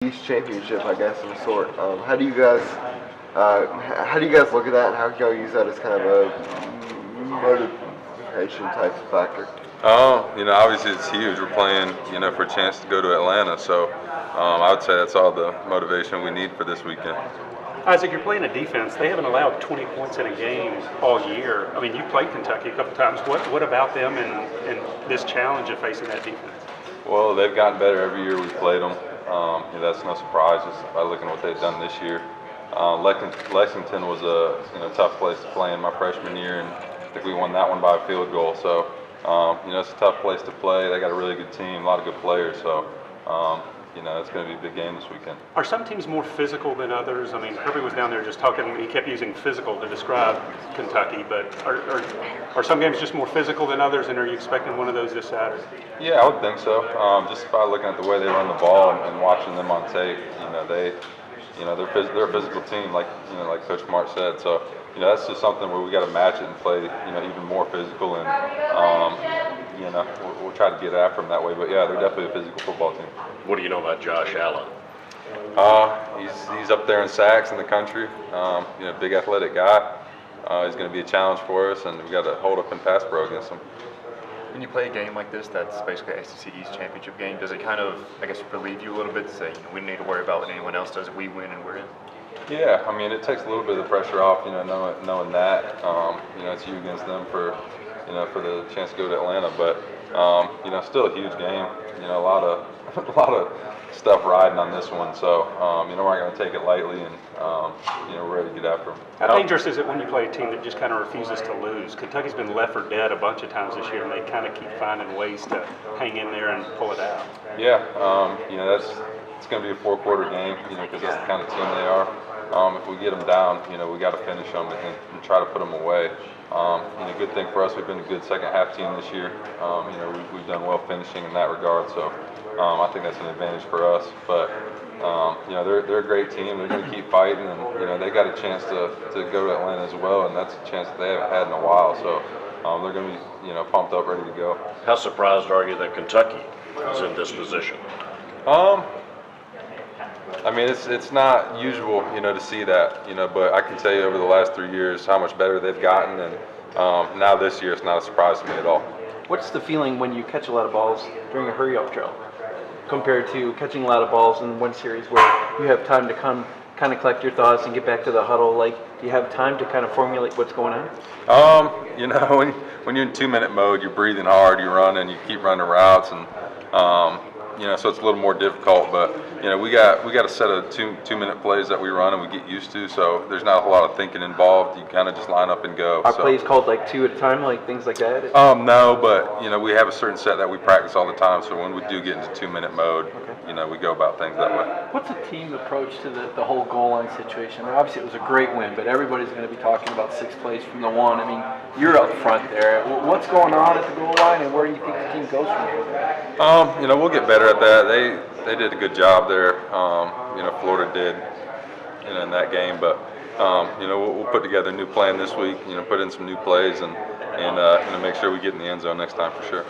East championship, I guess, of a sort. How do you guys look at that, and how can y'all use that as kind of a motivation type of factor? Obviously it's huge. We're playing, for a chance to go to Atlanta. So I would say that's all the motivation we need for this weekend. Isaac, you're playing a defense. They haven't allowed 20 points in a game all year. I mean, you played Kentucky a couple times. What about them and this challenge of facing that defense? Well, they've gotten better every year we've played them. That's no surprise just by looking at what they've done this year. Lexington was a tough place to play in my freshman year, and I think we won that one by a field goal. So it's a tough place to play. They got a really good team, a lot of good players. So it's going to be a big game this weekend. Are some teams more physical than others? I mean, Kirby was down there just talking. He kept using physical to describe Kentucky, but are some games just more physical than others, and are you expecting one of those this Saturday? Yeah, I would think so. Just by looking at the way they run the ball and watching them on tape, they're a physical team, like Coach Mark said. So that's just something where we got to match it and play even more physical, and we'll try to get after them that way. But yeah, they're definitely a physical football team. What do you know about Josh Allen? He's up there in sacks in the country. Big athletic guy. He's going to be a challenge for us, and we got to hold up and pass pro against him. When you play a game like this, that's basically an SEC East championship game, does it kind of, I guess, relieve you a little bit to say, we don't need to worry about what anyone else does if we win and we're in? Yeah, I mean, it takes a little bit of the pressure off, knowing that. It's you against them for the chance to go to Atlanta, but still a huge game. A lot of stuff riding on this one, so we're not going to take it lightly, and we're ready to get after them. How dangerous is it when you play a team that just kind of refuses to lose? Kentucky's been left for dead a bunch of times this year, and they kind of keep finding ways to hang in there and pull it out. Yeah, it's going to be a four-quarter game, because that's the kind of team they are. If we get them down, we got to finish them and try to put them away. Good thing for us, we've been a good second-half team this year. We've done well finishing in that regard, so I think that's an advantage for us. But they're a great team. They're going to keep fighting, and they got a chance to go to Atlanta as well, and that's a chance that they haven't had in a while. So they're going to be pumped up, ready to go. How surprised are you that Kentucky is in this position? I mean, it's not usual, to see that, but I can tell you over the last 3 years how much better they've gotten, and now this year it's not a surprise to me at all. What's the feeling when you catch a lot of balls during a hurry-up drill compared to catching a lot of balls in one series where you have time to kind of collect your thoughts and get back to the huddle? Like, do you have time to kind of formulate what's going on? When you're in 2-minute mode, you're breathing hard, you're running, you keep running routes, and so it's a little more difficult, but we got a set of two-minute plays that we run and we get used to, so there's not a whole lot of thinking involved. You kind of just line up and go. Are plays called like two at a time, like things like that? No, but we have a certain set that we practice all the time, so when we do get into 2-minute mode, we go about things that way. What's the team approach to the whole goal line situation? I mean, obviously it was a great win, but everybody's going to be talking about 6 plays from the one. I mean, you're up front there. What's going on at the goal line, and where do you think the team goes from here? We'll get better at that. They did a good job there. Florida did, in that game. But we'll put together a new plan this week. Put in some new plays and make sure we get in the end zone next time for sure.